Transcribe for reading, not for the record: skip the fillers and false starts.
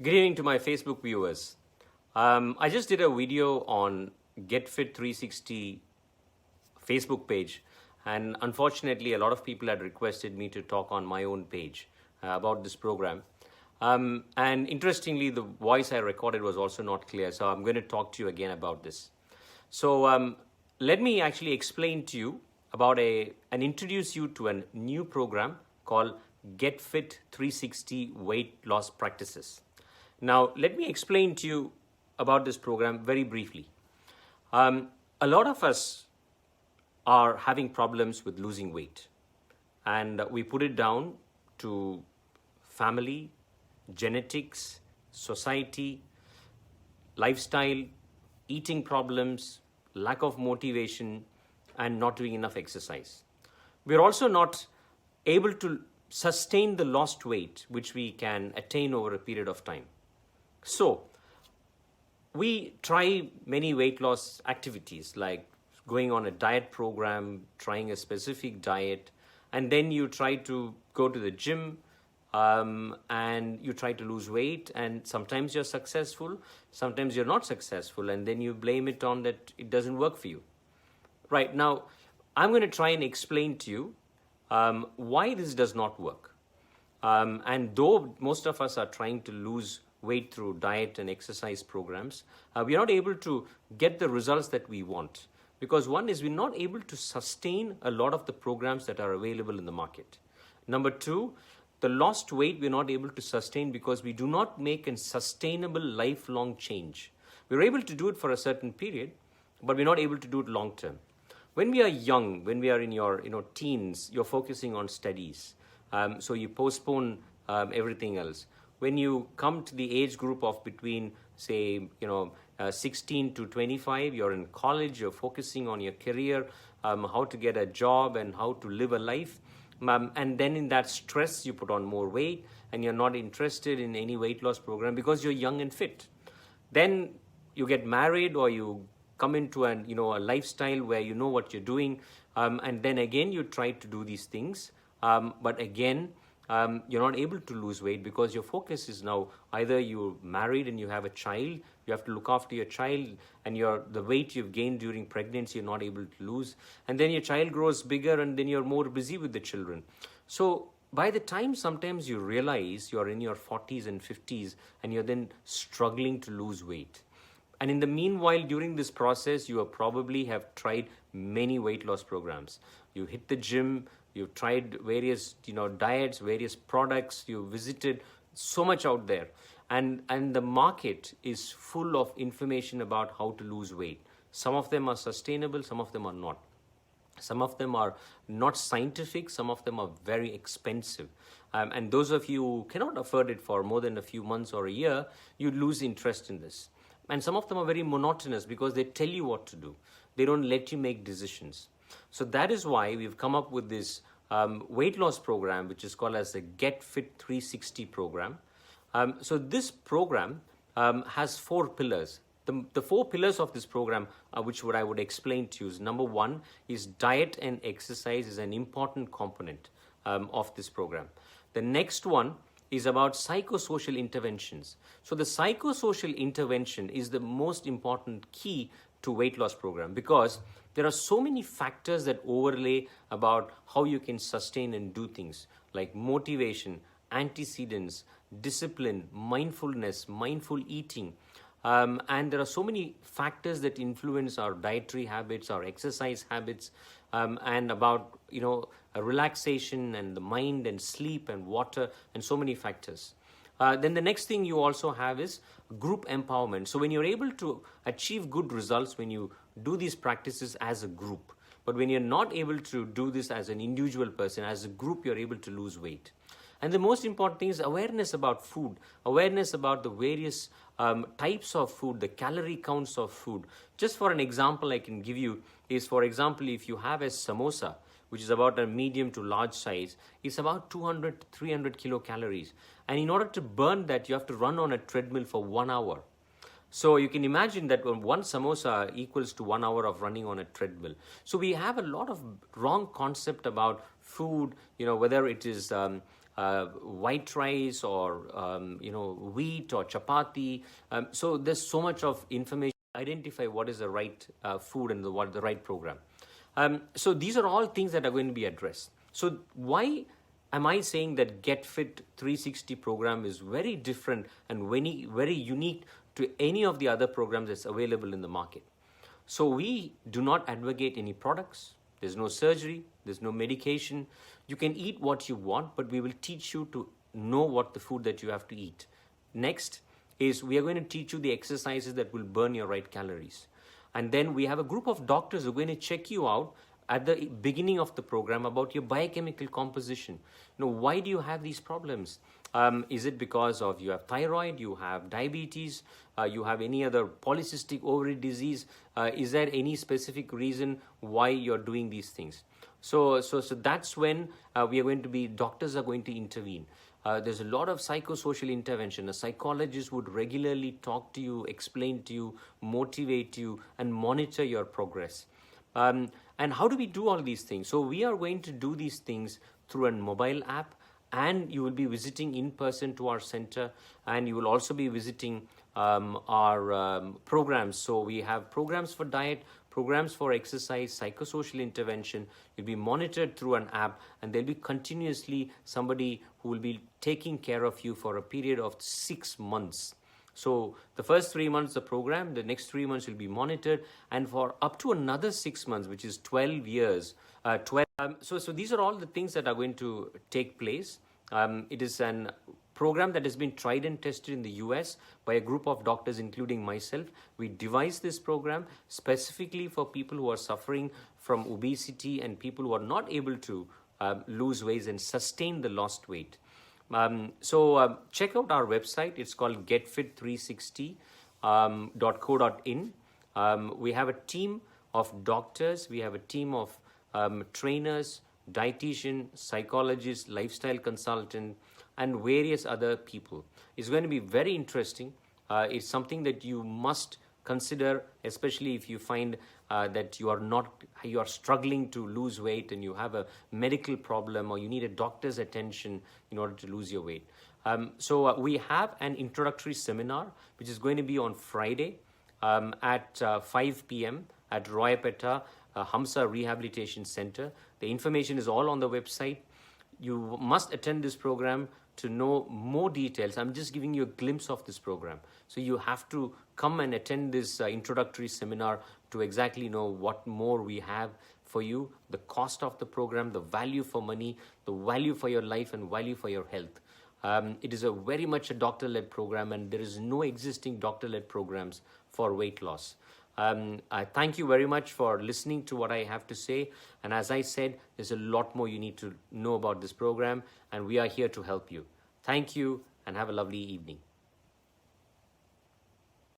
Good evening to my Facebook viewers. I just did a video on GetFit 360 Facebook page, and unfortunately, a lot of people had requested me to talk on my own page about this program. And interestingly, the voice I recorded was also not clear, so I'm going to talk to you again about this. So let me actually explain to you about and introduce you to a new program called GetFit 360 Weight Loss Practices. Now, let me explain to you about this program very briefly. A lot of us are having problems with losing weight, and we put it down to family, genetics, society, lifestyle, eating problems, lack of motivation, and not doing enough exercise. We're also not able to sustain the lost weight which we can attain over a period of time. So, we try many weight loss activities like going on a diet program, trying a specific diet, and then you try to go to the gym and you try to lose weight, and sometimes you're successful, sometimes you're not successful, and then you blame it on that it doesn't work for you. Right, now, I'm going to try and explain to you why this does not work. And though most of us are trying to lose weight through diet and exercise programs, we are not able to get the results that we want. Because one is we're not able to sustain a lot of the programs that are available in the market. Number two, the lost weight we're not able to sustain because we do not make a sustainable lifelong change. We're able to do it for a certain period, but we're not able to do it long term. When we are young, when we are in your teens, you're focusing on studies. So you postpone everything else. When you come to the age group of between, say, 16 to 25, you're in college, you're focusing on your career, how to get a job and how to live a life. And then in that stress, you put on more weight and you're not interested in any weight loss program because you're young and fit. Then you get married or you come into a lifestyle where you know what you're doing. And then again, you try to do these things. But again, you're not able to lose weight because your focus is now either you're married and you have a child, you have to look after your child, and the weight you've gained during pregnancy you're not able to lose, and then your child grows bigger and then you're more busy with the children. So by the time sometimes you realize you're in your 40s and 50s and you're then struggling to lose weight. And in the meanwhile, during this process, you probably have tried many weight loss programs. You hit the gym, you've tried various diets, various products, you visited so much out there. And the market is full of information about how to lose weight. Some of them are sustainable, some of them are not. Some of them are not scientific, some of them are very expensive. And those of you who cannot afford it for more than a few months or a year, you lose interest in this. And some of them are very monotonous because they tell you what to do. They don't let you make decisions. So that is why we've come up with this weight loss program, which is called as the GetFit 360 program. So this program has 4 pillars. The 4 pillars of this program, which I would explain to you, is number 1 is diet and exercise is an important component of this program. The next one is about psychosocial interventions. So the psychosocial intervention is the most important key to weight loss program because there are so many factors that overlay about how you can sustain and do things like motivation, antecedents, discipline, mindfulness, mindful eating. And there are so many factors that influence our dietary habits, our exercise habits, and about relaxation and the mind and sleep and water and so many factors. Then the next thing you also have is group empowerment. So when you're able to achieve good results when you do these practices as a group, but when you're not able to do this as an individual person, as a group, you're able to lose weight. And the most important thing is awareness about food, awareness about the various types of food, the calorie counts of food. Just for an example I can give you is, for example, if you have a samosa, which is about a medium to large size, it's about 200 to 300 kilocalories. And in order to burn that, you have to run on a treadmill for 1 hour. So you can imagine that one samosa equals to 1 hour of running on a treadmill. So we have a lot of wrong concept about food, whether it is white rice or wheat or chapati. So there's so much of information. Identify what is the right food and what the right program. So these are all things that are going to be addressed. So why am I saying that Get Fit 360 program is very different and very, very unique to any of the other programs that's available in the market? So we do not advocate any products. There's no surgery. There's no medication. You can eat what you want, but we will teach you to know what the food that you have to eat. Next is we are going to teach you the exercises that will burn your right calories. And then we have a group of doctors who are going to check you out at the beginning of the program about your biochemical composition. Why do you have these problems? Is it because of you have thyroid, you have diabetes, you have any other polycystic ovary disease? Is there any specific reason why you're doing these things? So that's when doctors are going to intervene. There's a lot of psychosocial intervention. A psychologist would regularly talk to you, explain to you, motivate you, and monitor your progress. And how do we do all these things? So we are going to do these things through a mobile app, and you will be visiting in person to our center, and you will also be visiting our programs. So we have programs for diet, programs for exercise, psychosocial intervention. You'll be monitored through an app, and there'll be continuously somebody who will be taking care of you for a period of 6 months. So the first 3 months the program, the next 3 months will be monitored, and for up to another 6 months, which is 12 years. So these are all the things that are going to take place. It is an program that has been tried and tested in the US by a group of doctors, including myself. We devised this program specifically for people who are suffering from obesity and people who are not able to lose weight and sustain the lost weight. So check out our website. It's called getfit360.co.in. We have a team of doctors. We have a team of trainers, dietitian, psychologist, lifestyle consultant, and various other people. It's going to be very interesting. It's something that you must consider, especially if you find that you are struggling to lose weight and you have a medical problem or you need a doctor's attention in order to lose your weight. So we have an introductory seminar which is going to be on Friday at 5 p.m. at Royapeta Hamsa Rehabilitation Center. The information is all on the website. You must attend this program to know more details. I'm just giving you a glimpse of this program. So you have to come and attend this introductory seminar to exactly know what more we have for you, the cost of the program, the value for money, the value for your life, and value for your health. It is very much a doctor-led program, and there is no existing doctor-led programs for weight loss. I thank you very much for listening to what I have to say. And as I said, there's a lot more you need to know about this program, and we are here to help you. Thank you, and have a lovely evening.